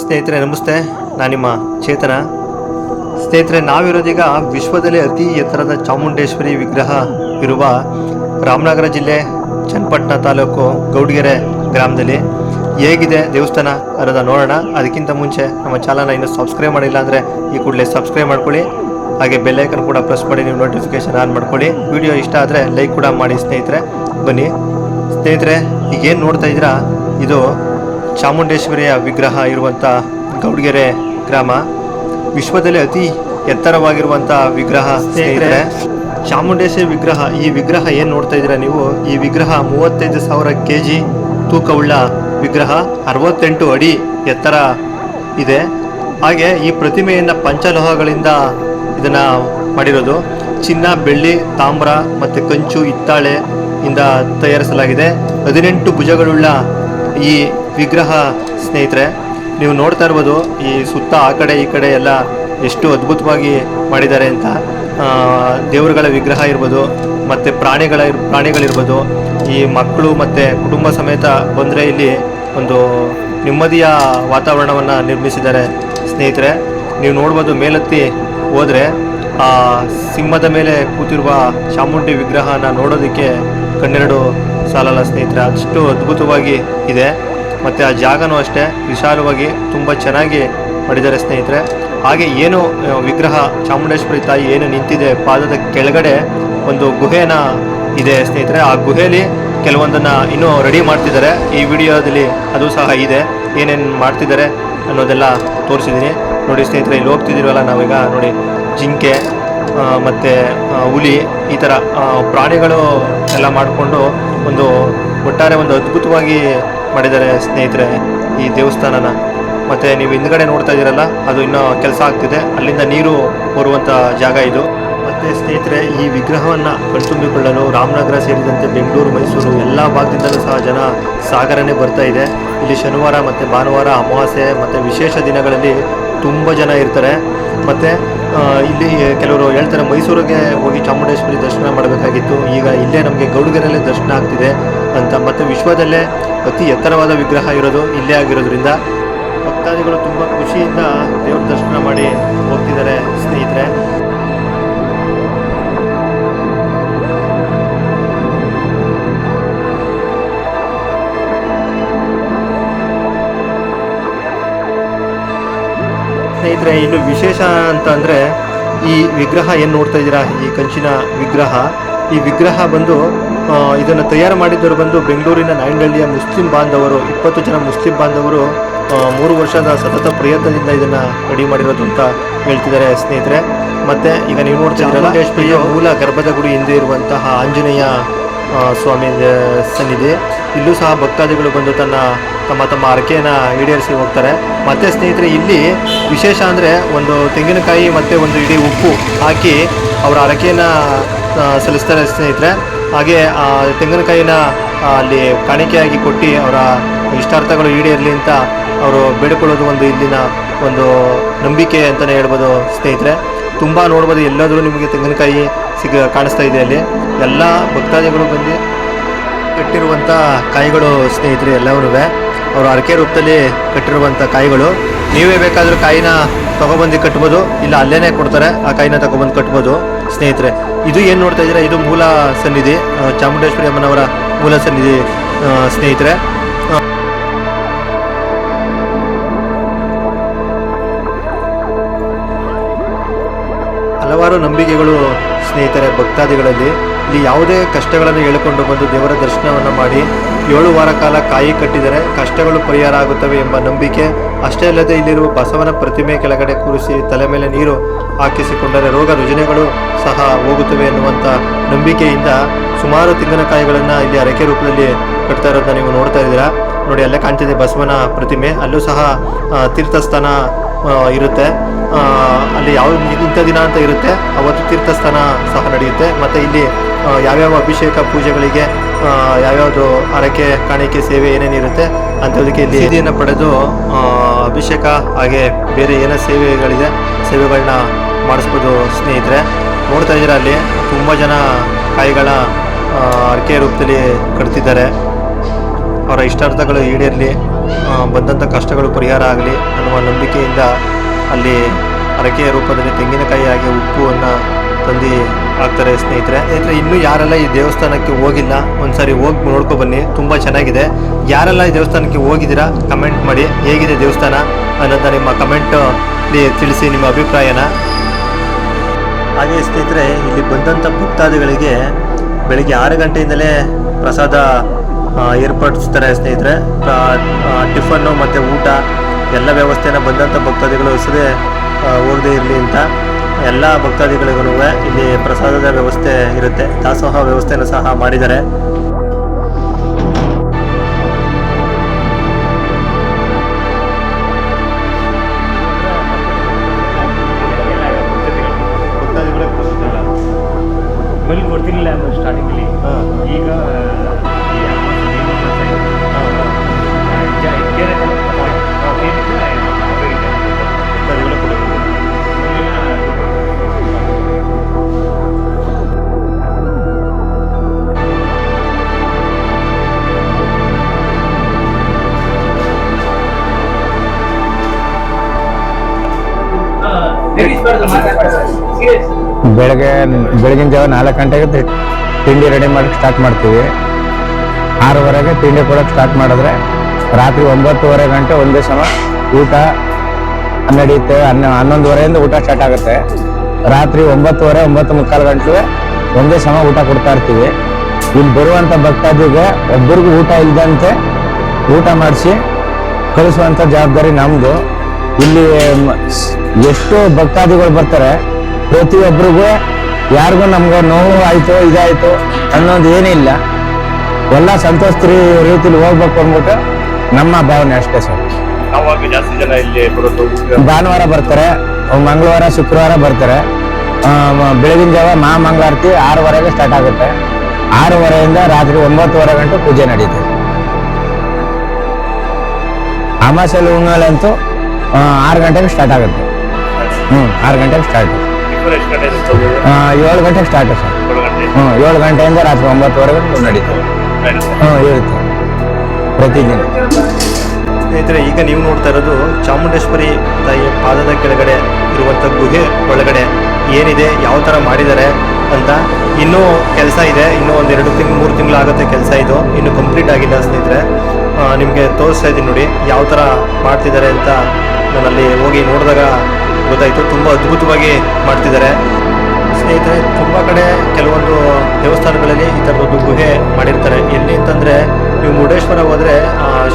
ಸ್ನೇಹಿತರೆ ನಮಸ್ತೆ, ನಾನು ನಿಮ್ಮ ಚೇತನ. ಸ್ನೇಹಿತರೆ, ನಾವಿರೋದೀಗ ವಿಶ್ವದಲ್ಲೇ ಅತಿ ಎತ್ತರದ ಚಾಮುಂಡೇಶ್ವರಿ ವಿಗ್ರಹ ಇರುವ ರಾಮನಗರ ಜಿಲ್ಲೆ ಚನ್ನಪಟ್ಟಣ ತಾಲೂಕು ಗೌಡ್ಗೆರೆ ಗ್ರಾಮದಲ್ಲಿ. ಹೇಗಿದೆ ದೇವಸ್ಥಾನ ಅನ್ನೋದ ನೋಡೋಣ. ಅದಕ್ಕಿಂತ ಮುಂಚೆ ನಮ್ಮ ಚಾನಲ್ನ ಇನ್ನೂ ಸಬ್ಸ್ಕ್ರೈಬ್ ಮಾಡಿಲ್ಲ ಅಂದರೆ ಈ ಕೂಡಲೇ ಸಬ್ಸ್ಕ್ರೈಬ್ ಮಾಡ್ಕೊಳ್ಳಿ. ಹಾಗೆ ಬೆಲ್ಲೈಕನ್ ಕೂಡ ಪ್ರೆಸ್ ಮಾಡಿ ನೀವು ನೋಟಿಫಿಕೇಶನ್ ಆನ್ ಮಾಡ್ಕೊಳ್ಳಿ. ವಿಡಿಯೋ ಇಷ್ಟ ಆದರೆ ಲೈಕ್ ಕೂಡ ಮಾಡಿ. ಸ್ನೇಹಿತರೆ ಬನ್ನಿ. ಸ್ನೇಹಿತರೆ, ಈಗೇನು ನೋಡ್ತಾ ಇದ್ದೀರಾ, ಇದು ಚಾಮುಂಡೇಶ್ವರಿಯ ವಿಗ್ರಹ ಇರುವಂಥ ಗೌಡ್ಗೆರೆ ಗ್ರಾಮ. ವಿಶ್ವದಲ್ಲಿ ಅತಿ ಎತ್ತರವಾಗಿರುವಂಥ ವಿಗ್ರಹ ಸ್ನೇಹಿತರೆ, ಚಾಮುಂಡೇಶ್ವರಿ ವಿಗ್ರಹ. ಈ ವಿಗ್ರಹ ಏನು ನೋಡ್ತಾ ಇದ್ದೀರಾ ನೀವು, ಈ ವಿಗ್ರಹ 35,000 kg ತೂಕವುಳ್ಳ ವಿಗ್ರಹ, 68 ಅಡಿ ಎತ್ತರ ಇದೆ. ಹಾಗೆ ಈ ಪ್ರತಿಮೆಯನ್ನು ಪಂಚಲೋಹಗಳಿಂದ ಇದನ್ನು ಮಾಡಿರೋದು. ಚಿನ್ನ, ಬೆಳ್ಳಿ, ತಾಮ್ರ ಮತ್ತು ಕಂಚು, ಹಿತ್ತಾಳೆ ಇಂದ ತಯಾರಿಸಲಾಗಿದೆ. 18 ಭುಜಗಳುಳ್ಳ ಈ ವಿಗ್ರಹ ಸ್ನೇಹಿತರೆ, ನೀವು ನೋಡ್ತಾ ಇರ್ಬೋದು. ಈ ಸುತ್ತ ಆ ಕಡೆ ಈ ಕಡೆ ಎಲ್ಲ ಎಷ್ಟು ಅದ್ಭುತವಾಗಿ ಮಾಡಿದ್ದಾರೆ ಅಂತ. ದೇವರುಗಳ ವಿಗ್ರಹ ಇರ್ಬೋದು, ಮತ್ತು ಪ್ರಾಣಿಗಳಿರ್ಬೋದು. ಈ ಮಕ್ಕಳು ಮತ್ತು ಕುಟುಂಬ ಸಮೇತ ಬಂದರೆ ಇಲ್ಲಿ ಒಂದು ನೆಮ್ಮದಿಯ ವಾತಾವರಣವನ್ನು ನಿರ್ಮಿಸಿದ್ದಾರೆ ಸ್ನೇಹಿತರೆ. ನೀವು ನೋಡ್ಬೋದು, ಮೇಲತ್ತಿ ಹೋದರೆ ಆ ಸಿಂಹದ ಮೇಲೆ ಕೂತಿರುವ ಚಾಮುಂಡಿ ವಿಗ್ರಹನ ನೋಡೋದಕ್ಕೆ ಕಣ್ಣೆರಡು ಸಾಲಲ್ಲ ಸ್ನೇಹಿತರೆ, ಅಷ್ಟು ಅದ್ಭುತವಾಗಿ ಇದೆ. ಮತ್ತು ಆ ಜಾಗನೂ ಅಷ್ಟೇ ವಿಶಾಲವಾಗಿ ತುಂಬ ಚೆನ್ನಾಗಿ ಮಾಡಿದ್ದಾರೆ ಸ್ನೇಹಿತರೆ. ಹಾಗೆ ಏನು ವಿಗ್ರಹ ಚಾಮುಂಡೇಶ್ವರಿ ತಾಯಿ ಏನು ನಿಂತಿದೆ, ಪಾದದ ಕೆಳಗಡೆ ಒಂದು ಗುಹೆನ ಇದೆ ಸ್ನೇಹಿತರೆ. ಆ ಗುಹೆಯಲ್ಲಿ ಕೆಲವೊಂದನ್ನು ಇನ್ನೂ ರೆಡಿ ಮಾಡ್ತಿದ್ದಾರೆ. ಈ ವಿಡಿಯೋದಲ್ಲಿ ಅದು ಸಹ ಇದೆ. ಏನೇನು ಮಾಡ್ತಿದ್ದಾರೆ ಅನ್ನೋದೆಲ್ಲ ತೋರಿಸಿದ್ದೀನಿ ನೋಡಿ ಸ್ನೇಹಿತರೆ. ಇಲ್ಲಿ ಹೋಗ್ತಿದ್ದೀರಲ್ಲ ನಾವೀಗ ನೋಡಿ, ಜಿಂಕೆ ಮತ್ತು ಹುಲಿ, ಈ ಥರ ಪ್ರಾಣಿಗಳು ಎಲ್ಲ ಮಾಡಿಕೊಂಡು ಒಟ್ಟಾರೆ ಒಂದು ಅದ್ಭುತವಾಗಿ ಮಾಡಿದ್ದಾರೆ ಸ್ನೇಹಿತರೆ ಈ ದೇವಸ್ಥಾನನ. ಮತ್ತು ನೀವು ಹಿಂದ್ಗಡೆ ನೋಡ್ತಾ ಇದ್ದೀರಲ್ಲ, ಅದು ಇನ್ನೂ ಕೆಲಸ ಆಗ್ತಿದೆ. ಅಲ್ಲಿಂದ ನೀರು ಬರುವಂಥ ಜಾಗ ಇದು. ಮತ್ತು ಸ್ನೇಹಿತರೆ, ಈ ವಿಗ್ರಹವನ್ನು ಕಣ್ತುಂಬಿಕೊಳ್ಳಲು ರಾಮನಗರ ಸೇರಿದಂತೆ ಬೆಂಗಳೂರು, ಮೈಸೂರು ಎಲ್ಲ ಭಾಗದಿಂದಲೂ ಸಹ ಜನ ಸಾಗರನೇ ಬರ್ತಾ ಇದೆ. ಇಲ್ಲಿ ಶನಿವಾರ ಮತ್ತು ಭಾನುವಾರ, ಅಮಾವಾಸ್ಯೆ ಮತ್ತು ವಿಶೇಷ ದಿನಗಳಲ್ಲಿ ತುಂಬ ಜನ ಇರ್ತಾರೆ. ಮತ್ತು ಇಲ್ಲಿ ಕೆಲವರು ಹೇಳ್ತಾರೆ ಮೈಸೂರಿಗೆ ಹೋಗಿ ಚಾಮುಂಡೇಶ್ವರಿ ದರ್ಶನ ಮಾಡಬೇಕಾಗಿತ್ತು, ಈಗ ಇಲ್ಲೇ ನಮಗೆ ಗೌಡ್ಗೆರೆಯಲ್ಲೇ ದರ್ಶನ ಆಗ್ತಿದೆ ಅಂತ. ಮತ್ತು ವಿಶ್ವದಲ್ಲೇ ಅತಿ ಎತ್ತರವಾದ ವಿಗ್ರಹ ಇರೋದು ಇಲ್ಲೇ ಆಗಿರೋದ್ರಿಂದ ಭಕ್ತಾದಿಗಳು ತುಂಬ ಖುಷಿಯಿಂದ ದೇವ್ರ ದರ್ಶನ ಮಾಡಿ ಹೋಗ್ತಿದ್ದಾರೆ ಸ್ನೇಹಿತರೆ. ಸ್ನೇಹಿತರೆ, ಇನ್ನು ವಿಶೇಷ ಅಂತ ಅಂದರೆ ಈ ವಿಗ್ರಹ ಏನು ನೋಡ್ತಾ ಇದ್ದೀರಾ, ಈ ಕಂಚಿನ ವಿಗ್ರಹ. ಈ ವಿಗ್ರಹ ಬಂದು ಇದನ್ನು ತಯಾರು ಮಾಡಿದ್ದವರು ಬಂದು ಬೆಂಗಳೂರಿನ ನಾಯಂಡಹಳ್ಳಿಯ ಮುಸ್ಲಿಂ ಬಾಂಧವರು. 20 ಜನ ಮುಸ್ಲಿಂ ಬಾಂಧವರು 3 ವರ್ಷದ ಸತತ ಪ್ರಯತ್ನದಿಂದ ಇದನ್ನು ರೆಡಿ ಮಾಡಿರೋದು ಅಂತ ಹೇಳ್ತಿದ್ದಾರೆ ಸ್ನೇಹಿತರೆ. ಮತ್ತು ಈಗ ನೀವು ನೋಡ್ತಾ ಚಾಮುಂಡೇಶ್ವರಿಯ ಮೂಲ ಗರ್ಭದ ಗುಡಿ ಹಿಂದೆ ಇರುವಂತಹ ಆಂಜನೇಯ ಸ್ವಾಮಿ ಸನ್ನಿಧಿ. ಇಲ್ಲೂ ಸಹ ಭಕ್ತಾದಿಗಳು ಬಂದು ತಮ್ಮ ಹರಕೆಯನ್ನು ಈಡೇರಿಸಿ ಹೋಗ್ತಾರೆ. ಮತ್ತು ಸ್ನೇಹಿತರೆ, ಇಲ್ಲಿ ವಿಶೇಷ ಅಂದರೆ ಒಂದು ತೆಂಗಿನಕಾಯಿ ಮತ್ತು ಒಂದು ಇಡೀ ಉಪ್ಪು ಹಾಕಿ ಅವರ ಹರಕೆಯನ್ನು ಸಲ್ಲಿಸ್ತಾರೆ ಸ್ನೇಹಿತರೆ. ಹಾಗೆ ಆ ತೆಂಗಿನಕಾಯಿನ ಅಲ್ಲಿ ಕಾಣಿಕೆಯಾಗಿ ಕೊಟ್ಟು ಅವರ ಇಷ್ಟಾರ್ಥಗಳು ಈಡೇರಲಿ ಅಂತ ಅವರು ಬೇಡಿಕೊಳ್ಳೋದು ಒಂದು ಇಲ್ಲಿನ ಒಂದು ನಂಬಿಕೆ ಅಂತಲೇ ಹೇಳ್ಬೋದು ಸ್ನೇಹಿತರೆ. ತುಂಬ ನೋಡ್ಬೋದು, ಎಲ್ಲಾದರೂ ನಿಮಗೆ ತೆಂಗಿನಕಾಯಿ ಕಾಣಿಸ್ತಾ ಇದೆ. ಅಲ್ಲಿ ಎಲ್ಲ ಭಕ್ತಾದಿಗಳು ಬಂದು ಕಟ್ಟಿರುವಂಥ ಕಾಯಿಗಳು ಸ್ನೇಹಿತರೆ. ಎಲ್ಲವೂ ಅವರು ಹರಕೆ ರೂಪದಲ್ಲಿ ಕಟ್ಟಿರುವಂಥ ಕಾಯಿಗಳು. ನೀವೇ ಬೇಕಾದರೂ ಕಾಯಿನ ತೊಗೊಬಂದು ಕಟ್ಬೋದು, ಇಲ್ಲ ಅಲ್ಲೇ ಕೊಡ್ತಾರೆ, ಆ ಕಾಯಿನ ತೊಗೊಬಂದು ಕಟ್ಬೋದು ಸ್ನೇಹಿತರೆ. ಇದು ಏನು ನೋಡ್ತಾ ಇದ್ದೀರಾ, ಇದು ಮೂಲ ಸನ್ನಿಧಿ, ಚಾಮುಂಡೇಶ್ವರಿ ಅಮ್ಮನವರ ಮೂಲ ಸನ್ನಿಧಿ ಸ್ನೇಹಿತರೆ. ಹಲವಾರು ನಂಬಿಕೆಗಳು ಸ್ನೇಹಿತರೆ ಭಕ್ತಾದಿಗಳಲ್ಲಿ. ಇಲ್ಲಿ ಯಾವುದೇ ಕಷ್ಟಗಳನ್ನು ಹೇಳಿಕೊಂಡು ಬಂದು ದೇವರ ದರ್ಶನವನ್ನು ಮಾಡಿ 7 ವಾರ ಕಾಲ ಕಾಯಿ ಕಟ್ಟಿದರೆ ಕಷ್ಟಗಳು ಪರಿಹಾರ ಆಗುತ್ತವೆ ಎಂಬ ನಂಬಿಕೆ. ಅಷ್ಟೇ ಅಲ್ಲದೆ ಇಲ್ಲಿರುವ ಬಸವನ ಪ್ರತಿಮೆ ಕೆಳಗಡೆ ಕೂರಿಸಿ ತಲೆ ಮೇಲೆ ನೀರು ಹಾಕಿಸಿಕೊಂಡರೆ ರೋಗ ರುಜಿನಗಳು ಸಹ ಹೋಗುತ್ತವೆ ಎನ್ನುವಂಥ ನಂಬಿಕೆಯಿಂದ ಸುಮಾರು ತೆಂಗಿನಕಾಯಿಗಳನ್ನು ಇಲ್ಲಿ ಹರಕೆ ರೂಪದಲ್ಲಿ ಕಟ್ತಾ ಇರೋದನ್ನ ನೀವು ನೋಡ್ತಾ ಇದ್ದೀರಾ ನೋಡಿ. ಅಲ್ಲೇ ಕಾಣ್ತಿದೆ ಬಸವನ ಪ್ರತಿಮೆ. ಅಲ್ಲೂ ಸಹ ತೀರ್ಥಸ್ಥಾನ ಇರುತ್ತೆ. ಅಲ್ಲಿ ಯಾವ ಇಂಥ ದಿನ ಅಂತ ಇರುತ್ತೆ, ಅವತ್ತು ತೀರ್ಥಸ್ಥಾನ ಸಹ ನಡೆಯುತ್ತೆ. ಮತ್ತು ಇಲ್ಲಿ ಯಾವ್ಯಾವ ಅಭಿಷೇಕ ಪೂಜೆಗಳಿಗೆ ಯಾವ್ಯಾವುದು ಹರಕೆ ಕಾಣಿಕೆ ಸೇವೆ ಏನೇನಿರುತ್ತೆ ಅಂಥದಕ್ಕೆ ಇಲ್ಲಿ ಸಿದ್ಧಿಯನ್ನು ಪಡೆದು ಅಭಿಷೇಕ ಹಾಗೆ ಬೇರೆ ಏನೋ ಸೇವೆಗಳನ್ನ ಮಾಡಿಸ್ಬೋದು ಸ್ನೇಹಿತರೆ. ನೋಡ್ತಾ ಇದ್ದೀರಾ, ಅಲ್ಲಿ ತುಂಬ ಜನ ಕಾಯಿಗಳ ಹರಕೆ ರೂಪದಲ್ಲಿ ಕಟ್ತಿದ್ದಾರೆ. ಅವರ ಇಷ್ಟಾರ್ಥಗಳು ಈಡೇರಲಿ ಬಂದಂಥ ಕಷ್ಟಗಳು ಪರಿಹಾರ ಆಗಲಿ ಅನ್ನುವ ನಂಬಿಕೆಯಿಂದ ಅಲ್ಲಿ ಹರಕೆಯ ರೂಪದಲ್ಲಿ ತೆಂಗಿನಕಾಯಿ ಹಾಗೆ ಉಪ್ಪುವನ್ನು ತಂದು ಹಾಕ್ತಾರೆ ಸ್ನೇಹಿತರೆ. ಇನ್ನೂ ಯಾರೆಲ್ಲ ಈ ದೇವಸ್ಥಾನಕ್ಕೆ ಹೋಗಿಲ್ಲ ಒಂದ್ಸರಿ ಹೋಗಿ ನೋಡ್ಕೊ ಬನ್ನಿ, ತುಂಬ ಚೆನ್ನಾಗಿದೆ. ಯಾರೆಲ್ಲ ಈ ದೇವಸ್ಥಾನಕ್ಕೆ ಹೋಗಿದ್ದೀರಾ ಕಮೆಂಟ್ ಮಾಡಿ, ಹೇಗಿದೆ ದೇವಸ್ಥಾನ ಅನ್ನೋದನ್ನ ನಿಮ್ಮ ಕಮೆಂಟಲ್ಲಿ ತಿಳಿಸಿ ನಿಮ್ಮ ಅಭಿಪ್ರಾಯನ. ಹಾಗೆ ಸ್ನೇಹಿತರೆ, ಇಲ್ಲಿ ಬಂದಂಥ ಭಕ್ತಾದಿಗಳಿಗೆ ಬೆಳಿಗ್ಗೆ 6 ಗಂಟೆಯಿಂದಲೇ ಪ್ರಸಾದ ಏರ್ಪಡಿಸ್ತಾರೆ ಸ್ನೇಹಿತರೆ. ಟಿಫನ್ನು ಮತ್ತು ಊಟ ಎಲ್ಲ ವ್ಯವಸ್ಥೆನ ಬಂದಂಥ ಭಕ್ತಾದಿಗಳು ಹೊಸದೇ ಹೋಗದೇ ಇರಲಿ ಅಂತ ಎಲ್ಲ ಭಕ್ತಾದಿಗಳಿಗೂ ಇಲ್ಲಿ ಪ್ರಸಾದದ ವ್ಯವಸ್ಥೆ ಇರುತ್ತೆ. ದಾಸೋಹ ವ್ಯವಸ್ಥೆಯನ್ನು ಸಹ ಮಾಡಿದ್ದಾರೆ. ಗೊತ್ತಿರಲಿಲ್ಲ ಸ್ಟಾರ್ಟಿಂಗಲ್ಲಿ, ಈಗ ಬೆಳಗಿನ ಜಾವ 4 ಗಂಟೆಗೆ ತಿಂಡಿ ರೆಡಿ ಮಾಡಿ ಸ್ಟಾರ್ಟ್ ಮಾಡ್ತೀವಿ. 6:30ಗೆ ತಿಂಡಿ ಕೊಡೋಕೆ ಸ್ಟಾರ್ಟ್ ಮಾಡಿದ್ರೆ ರಾತ್ರಿ 9:30 ಗಂಟೆ ಒಂದೇ ಸಮ ಊಟ ನಡೆಯುತ್ತೆ. 11:30ಯಿಂದ ಊಟ ಸ್ಟಾರ್ಟ್ ಆಗುತ್ತೆ. ರಾತ್ರಿ 9:30, 9:45 ಗಂಟೆ ಒಂದೇ ಸಮ ಊಟ ಕೊಡ್ತಾ ಇರ್ತೀವಿ. ಇಲ್ಲಿ ಬರುವಂಥ ಭಕ್ತಾದಿಗೆ ಒಬ್ಬರಿಗೂ ಊಟ ಇಲ್ಲದಂತೆ ಊಟ ಮಾಡಿಸಿ ಕಳಿಸುವಂಥ ಜವಾಬ್ದಾರಿ ನಮ್ಮದು. ಇಲ್ಲಿ ಎಷ್ಟು ಭಕ್ತಾದಿಗಳು ಬರ್ತಾರೆ, ಪ್ರತಿಯೊಬ್ಬರಿಗೂ ಯಾರಿಗೂ ನಮ್ಗೆ ನೋವು ಆಯಿತು ಇದಾಯಿತು ಅನ್ನೋದು ಏನಿಲ್ಲ. ಎಲ್ಲ ಸಂತೋಷ ರೀತಿಲಿ ಹೋಗ್ಬೇಕು ಅಂದ್ಬಿಟ್ಟು ನಮ್ಮ ಭಾವನೆ ಅಷ್ಟೇ ಸರ್. ಅವಾಗ ಜಾಸ್ತಿ ಜನ ಇಲ್ಲಿ ಬರೋದು ಭಾನುವಾರ ಬರ್ತಾರೆ, ಮಂಗಳವಾರ ಶುಕ್ರವಾರ ಬರ್ತಾರೆ. ಬೆಳಗಿನ ಜಾವ ಮಹಾಮಂಗಳಾರತಿ 6:30ಗೆ ಸ್ಟಾರ್ಟ್ ಆಗುತ್ತೆ. 6:30ಯಿಂದ ರಾತ್ರಿ 9:30 ಗಂಟೆ ಪೂಜೆ ನಡೀತದೆ. ಅಮಾವಾಸ್ಯೆ ಹುಣ್ಣಿಮೆಲಂತೂ 6 ಗಂಟೆಗೆ ಸ್ಟಾರ್ಟ್ ಆಗುತ್ತೆ. 6 ಗಂಟೆಗೆ ಸ್ಟಾರ್ಟ್. 7 ಗಂಟೆಗೆ ಸ್ಟಾರ್ಟ್ ಸರ್. 7 ಗಂಟೆಯಿಂದ ರಾತ್ರಿ 9:30 ನಡೀತದೆ. ಇರುತ್ತೆ ಪ್ರತಿದಿನ. ಸ್ನೇಹಿತರೆ, ಈಗ ನೀವು ನೋಡ್ತಾ ಇರೋದು ಚಾಮುಂಡೇಶ್ವರಿ ತಾಯಿಯ ಪಾದದ ಕೆಳಗಡೆ ಇರುವಂಥ ಗುಹೆ ಒಳಗಡೆ ಏನಿದೆ, ಯಾವ ಥರ ಮಾಡಿದ್ದಾರೆ ಅಂತ. ಇನ್ನೂ ಕೆಲಸ ಇದೆ, ಇನ್ನೂ 1-2 ತಿಂಗಳು 3 ತಿಂಗಳು ಆಗುತ್ತೆ ಕೆಲಸ. ಇದು ಇನ್ನೂ ಕಂಪ್ಲೀಟ್ ಆಗಿಲ್ಲ ಸ್ನೇಹಿತರೆ. ನಿಮಗೆ ತೋರಿಸ್ತಾ ಇದ್ದೀನಿ ನೋಡಿ ಯಾವ ಥರ ಮಾಡ್ತಿದ್ದಾರೆ ಅಂತ. ನಾನಲ್ಲಿ ಹೋಗಿ ನೋಡಿದಾಗ ಗೊತ್ತಾಯಿತು, ತುಂಬ ಅದ್ಭುತವಾಗಿ ಮಾಡ್ತಿದ್ದಾರೆ ಸ್ನೇಹಿತರೆ. ತುಂಬ ಕಡೆ ಕೆಲವೊಂದು ದೇವಸ್ಥಾನಗಳಲ್ಲಿ ಈ ಥರದೊಂದು ಗುಹೆ ಮಾಡಿರ್ತಾರೆ. ಎಲ್ಲಿ ಅಂತಂದರೆ, ನೀವು ಮುರುಡೇಶ್ವರ ಹೋದರೆ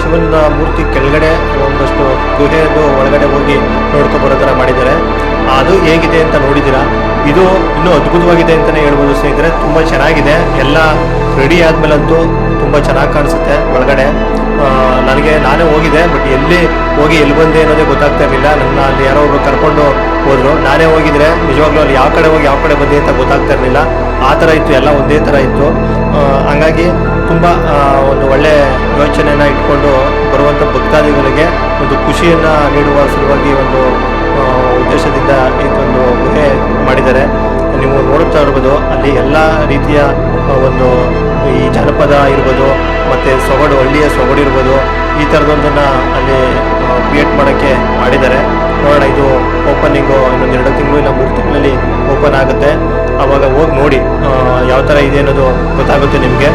ಶಿವನ ಮೂರ್ತಿ ಕೆಳಗಡೆ ಒಂದಷ್ಟು ಗುಹೆಯದ್ದು ಒಳಗಡೆ ಹೋಗಿ ನೋಡ್ಕೊಬರೋ ಥರ ಮಾಡಿದ್ದಾರೆ. ಅದು ಹೇಗಿದೆ ಅಂತ ನೋಡಿದ್ದೀರಾ. ಇದು ಇನ್ನೂ ಅದ್ಭುತವಾಗಿದೆ ಅಂತಲೇ ಹೇಳ್ಬೋದು ಸ್ನೇಹಿತರೆ. ತುಂಬ ಚೆನ್ನಾಗಿದೆ. ಎಲ್ಲ ರೆಡಿ ಆದಮೇಲಂತೂ ತುಂಬ ಚೆನ್ನಾಗಿ ಕಾಣಿಸುತ್ತೆ ಒಳಗಡೆ. ನಾನೇ ಹೋಗಿದ್ದೆ, ಬಟ್ ಎಲ್ಲಿ ಹೋಗಿ ಎಲ್ಲಿ ಬಂದೆ ಅನ್ನೋದೇ ಗೊತ್ತಾಗ್ತಾ ಇರಲಿಲ್ಲ. ನನ್ನ ಅಲ್ಲಿ ಯಾರೋ ಒಬ್ರು ಕರ್ಕೊಂಡು ಹೋದ್ರು. ನಾನೇ ಹೋಗಿದ್ರೆ ನಿಜವಾಗ್ಲೂ ಅಲ್ಲಿ ಯಾವ ಕಡೆ ಹೋಗಿ ಯಾವ ಕಡೆ ಬಂದೆ ಅಂತ ಗೊತ್ತಾಗ್ತಾ ಇರಲಿಲ್ಲ. ಆ ಥರ ಇತ್ತು, ಎಲ್ಲ ಒಂದೇ ಥರ ಇತ್ತು. ಹಾಗಾಗಿ ತುಂಬ ಒಂದು ಒಳ್ಳೆ ಯೋಚನೆಯನ್ನು ಇಟ್ಕೊಂಡು ಬರುವಂಥ ಭಕ್ತಾದಿಗಳಿಗೆ ಒಂದು ಖುಷಿಯನ್ನು ನೀಡುವ ಸಲುವಾಗಿ ಒಂದು ಉದ್ದೇಶದಿಂದ ಇದೊಂದು ಗುಹೆ ಮಾಡಿದ್ದಾರೆ. ನೀವು ನೋಡುತ್ತಾ ಇರ್ಬೋದು, ಅಲ್ಲಿ ಎಲ್ಲ ರೀತಿಯ ಒಂದು ಈ ಜನಪದ ಇರ್ಬೋದು, ಮತ್ತು ಸೊಗಡು, ಹಳ್ಳಿಯ ಸೊಗಡು ಇರ್ಬೋದು, ಈ ಥರದೊಂದನ್ನು ಅಲ್ಲಿ ಕ್ರಿಯೇಟ್ ಮಾಡೋಕ್ಕೆ ಮಾಡಿದ್ದಾರೆ. ನೋಡೋಣ, ಇದು ಓಪನಿಂಗು ಇನ್ನೊಂದು 2 ತಿಂಗಳು ಇಲ್ಲ 3 ತಿಂಗಳಲ್ಲಿ ಓಪನ್ ಆಗುತ್ತೆ. ಆವಾಗ ಹೋಗಿ ನೋಡಿ ಯಾವ ಥರ ಇದೆ ಅನ್ನೋದು ಗೊತ್ತಾಗುತ್ತೆ ನಿಮಗೆ.